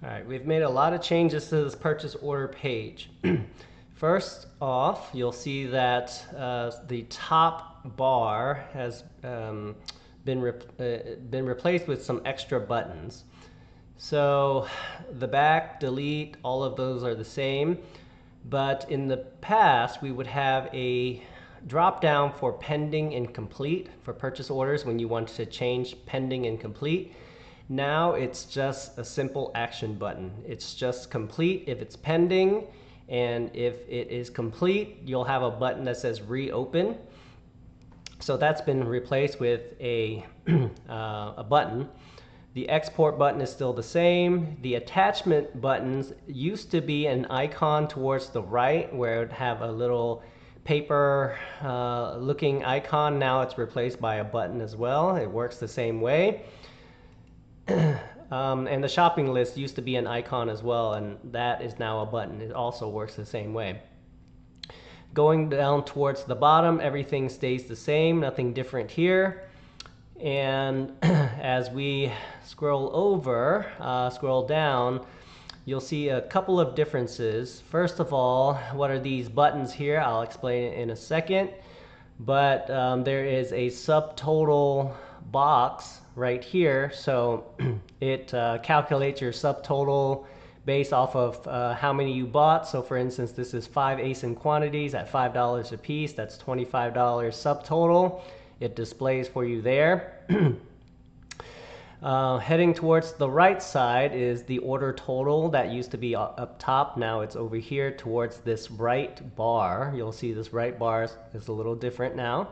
All right, we've made a lot of changes to this purchase order page. First off, you'll see that the top bar has been replaced with some extra buttons. So the back, delete, all of those are the same. But in the past, we would have a drop down for pending and complete for purchase orders when you want to change pending and complete. Now it's just a simple action button. It's just complete if it's pending, and if it is complete, you'll have a button that says reopen. So that's been replaced with a button. The export button is still the same. The attachment buttons used to be an icon towards the right where it would have a little paper looking icon. Now it's replaced by a button as well. It works the same way. And the shopping list used to be an icon as well, and that is now a button. It also works the same way. Going down towards the bottom, everything stays the same, nothing different here. And as we scroll down, you'll see a couple of differences. First of all, what are these buttons here? I'll explain it in a second. But there is a subtotal box right here. So it calculates your subtotal based off of how many you bought. So for instance, this is 5 ASIN quantities at $5 a piece. That's $25 subtotal. It displays for you there. Heading towards the right side is the order total that used to be up top. Now it's over here towards this right bar. You'll see this right bar is a little different now.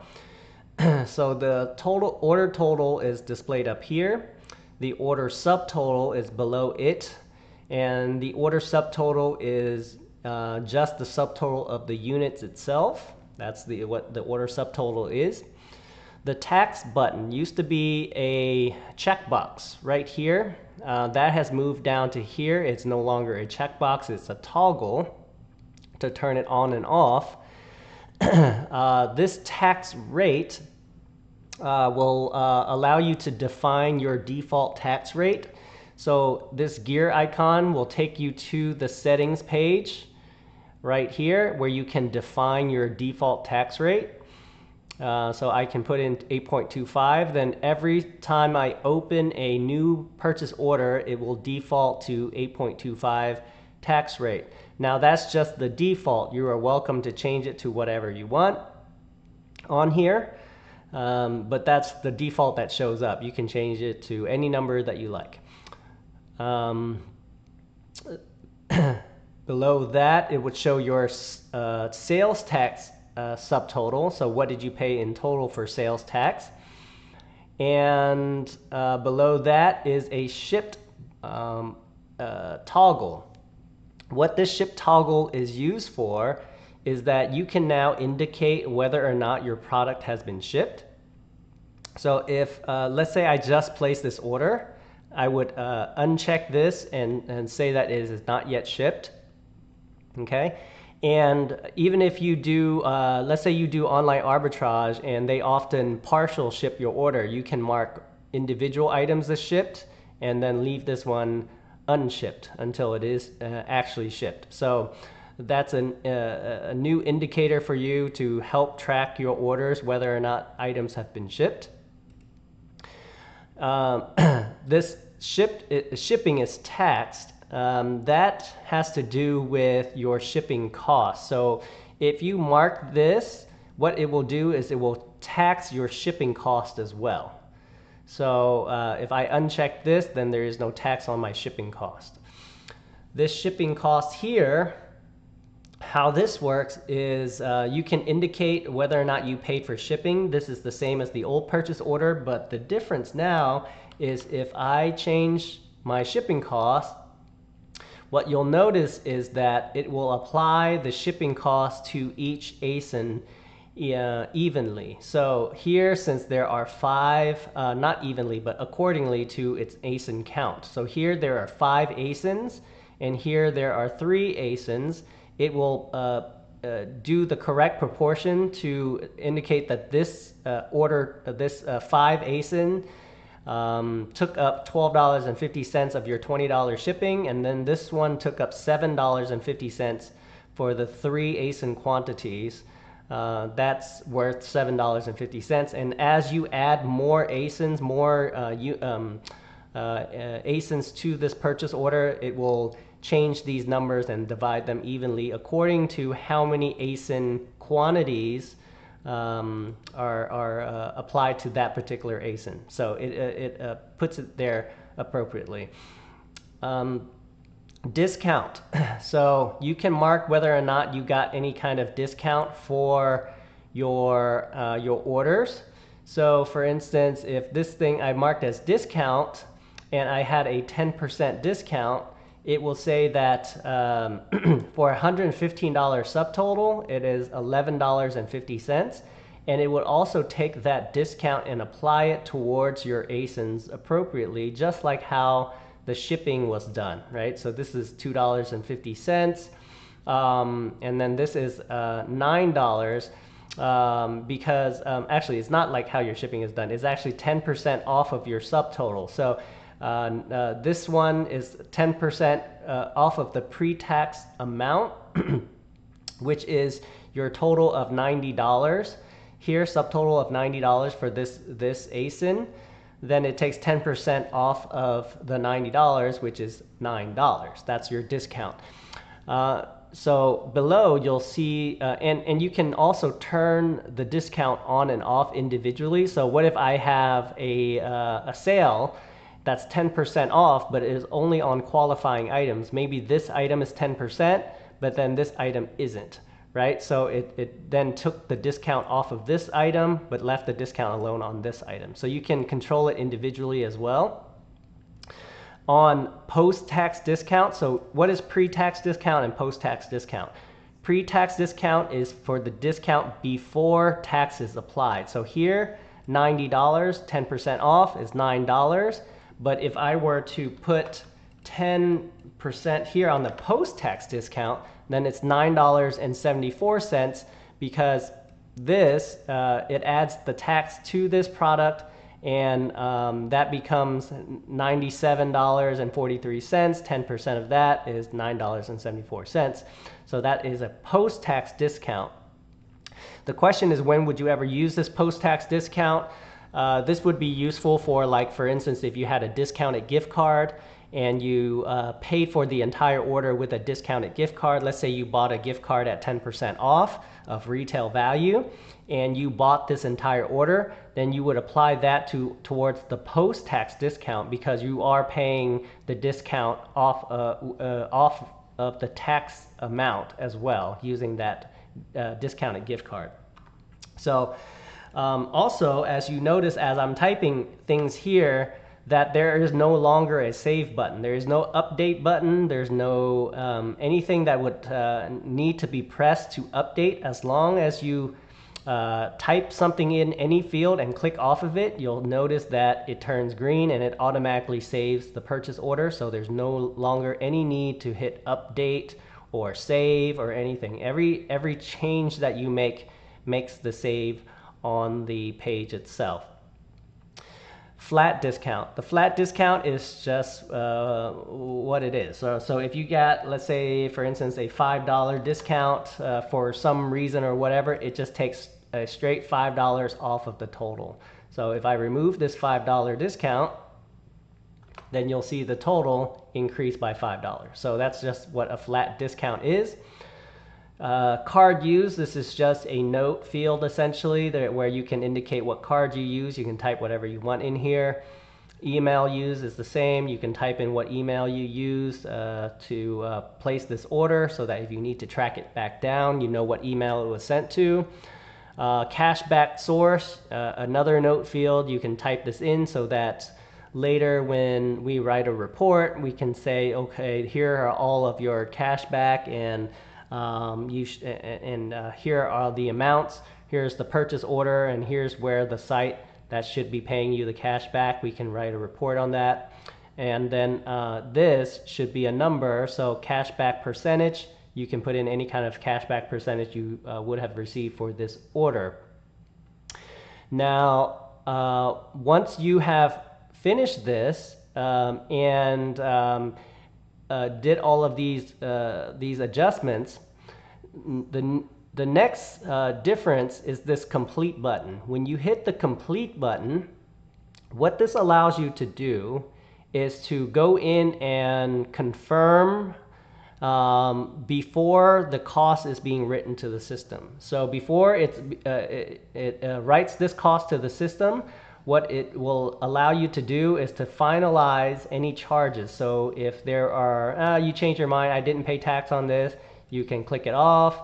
So the total order total is displayed up here. The order subtotal is below it, and the order subtotal is just the subtotal of the units itself. That's what the order subtotal is. The tax button used to be a checkbox right here. That has moved down to here. It's no longer a checkbox. It's a toggle to turn it on and off. This tax rate will allow you to define your default tax rate. So this gear icon will take you to the settings page right here where you can define your default tax rate. So I can put in 8.25. Then every time I open a new purchase order, it will default to 8.25 tax rate. Now that's just the default. You are welcome to change it to whatever you want on here. But that's the default that shows up. You can change it to any number that you like. Below that, it would show your sales tax subtotal. So what did you pay in total for sales tax? And below that is a shipped toggle. What this ship toggle is used for is that you can now indicate whether or not your product has been shipped. So if, let's say I just placed this order, I would uncheck this and say that it is not yet shipped. Okay? And even if you do, let's say you do online arbitrage and they often partial ship your order, you can mark individual items as shipped and then leave this one unshipped until it is actually shipped. So that's a new indicator for you to help track your orders, whether or not items have been shipped. This shipping is taxed. That has to do with your shipping costs. So if you mark this, what it will do is it will tax your shipping cost as well. So if I uncheck this, then there is no tax on my shipping cost. This shipping cost here, how this works is you can indicate whether or not you paid for shipping. This is the same as the old purchase order, but the difference now is if I change my shipping cost, what you'll notice is that it will apply the shipping cost to each ASIN evenly. So here, since there are 5, not evenly, but accordingly to its ASIN count. So here there are 5 ASINs, and here there are 3 ASINs. It will do the correct proportion to indicate that this 5 ASIN took up $12.50 of your $20 shipping, and then this one took up $7.50 for the 3 ASIN quantities. That's worth $7.50. And as you add more ASINs, more ASINs to this purchase order, it will change these numbers and divide them evenly according to how many ASIN quantities are applied to that particular ASIN. So it puts it there appropriately. Discount. So you can mark whether or not you got any kind of discount for your orders. So for instance, if this thing I marked as discount and I had a 10% discount, it will say that for a $115 subtotal, it is $11.50. And it would also take that discount and apply it towards your ASINs appropriately, just like how the shipping was done, right? So this is $2.50. And then this is $9 because actually it's not like how your shipping is done. It's actually 10% off of your subtotal. So this one is 10% off of the pre-tax amount, which is your total of $90. Here, subtotal of $90 for this ASIN. Then it takes 10% off of the $90, which is $9. That's your discount. So below you'll see, and you can also turn the discount on and off individually. So what if I have a sale that's 10% off, but it is only on qualifying items? Maybe this item is 10%, but then this item isn't, right? So it then took the discount off of this item, but left the discount alone on this item. So you can control it individually as well. On post-tax discount, so what is pre-tax discount and post-tax discount? Pre-tax discount is for the discount before tax is applied. So here, $90, 10% off is $9. But if I were to put 10% here on the post-tax discount, then it's $9.74 because this, it adds the tax to this product, and that becomes $97.43. 10% of that is $9.74. So that is a post-tax discount. The question is, when would you ever use this post-tax discount? This would be useful for, like, for instance, if you had a discounted gift card and you paid for the entire order with a discounted gift card. Let's say you bought a gift card at 10% off of retail value, and you bought this entire order, then you would apply that towards the post-tax discount because you are paying the discount off of the tax amount as well using that discounted gift card. So also, as you notice as I'm typing things here, that there is no longer a save button. There is no update button. There's no anything that would need to be pressed to update. As long as you type something in any field and click off of it, you'll notice that it turns green and it automatically saves the purchase order. So there's no longer any need to hit update or save or anything. Every change that you make makes the save on the page itself. Flat discount. The flat discount is just what it is. So if you got, let's say, for instance, a $5 discount for some reason or whatever, it just takes a straight $5 off of the total. So if I remove this $5 discount, then you'll see the total increase by $5. So that's just what a flat discount is. Card use, this is just a note field essentially where you can indicate what card you use. You can type whatever you want in here. Email use is the same. You can type in what email you use to place this order so that if you need to track it back down, you know what email it was sent to. Cashback source, another note field. You can type this in so that later when we write a report, we can say, okay, here are all of your cashback, and here are the amounts. Here's the purchase order, and here's where the site that should be paying you the cash back. We can write a report on that. And then this should be a number, so cashback percentage. You can put in any kind of cashback percentage you would have received for this order. Now, once you have finish this and did all of these adjustments, the next difference is this complete button. When you hit the complete button, what this allows you to do is to go in and confirm before the cost is being written to the system. So before it writes this cost to the system, what it will allow you to do is to finalize any charges. So if there are, you change your mind, I didn't pay tax on this, you can click it off,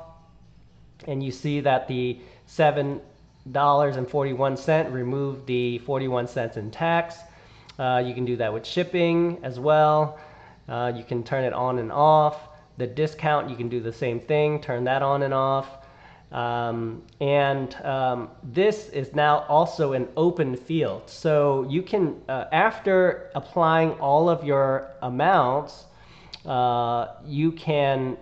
and you see that the $7.41 removed the 41 cents in tax. You can do that with shipping as well. You can turn it on and off. The discount, you can do the same thing, turn that on and off. This is now also an open field. So you can, after applying all of your amounts, you can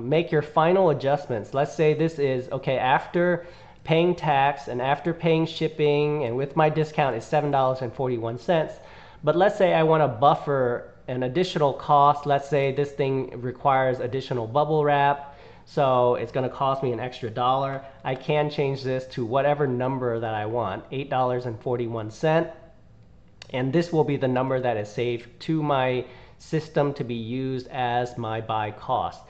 make your final adjustments. Let's say this is, okay, after paying tax and after paying shipping and with my discount is $7.41. But let's say I want to buffer an additional cost. Let's say this thing requires additional bubble wrap, so it's going to cost me an extra $1. I can change this to whatever number that I want, $8.41, and this will be the number that is saved to my system to be used as my buy cost.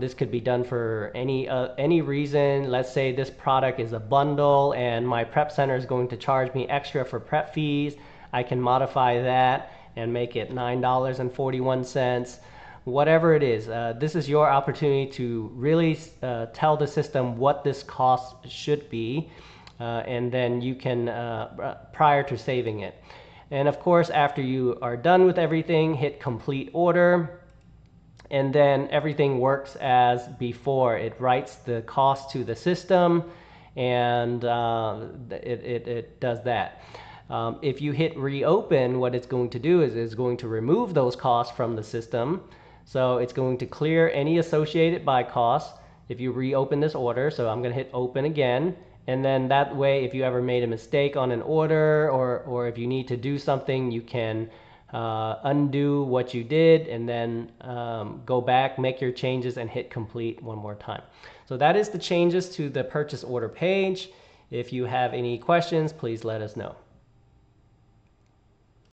This could be done for any reason. Let's say this product is a bundle and my prep center is going to charge me extra for prep fees. I can modify that and make it $9.41. Whatever it is, this is your opportunity to really tell the system what this cost should be, and then you can, prior to saving it. And of course, after you are done with everything, hit complete order, and then everything works as before. It writes the cost to the system, and it does that. If you hit reopen, what it's going to do is it's going to remove those costs from the system. So it's going to clear any associated buy costs if you reopen this order. So I'm going to hit open again. And then that way, if you ever made a mistake on an order, or if you need to do something, you can undo what you did and then go back, make your changes, and hit complete one more time. So that is the changes to the purchase order page. If you have any questions, please let us know.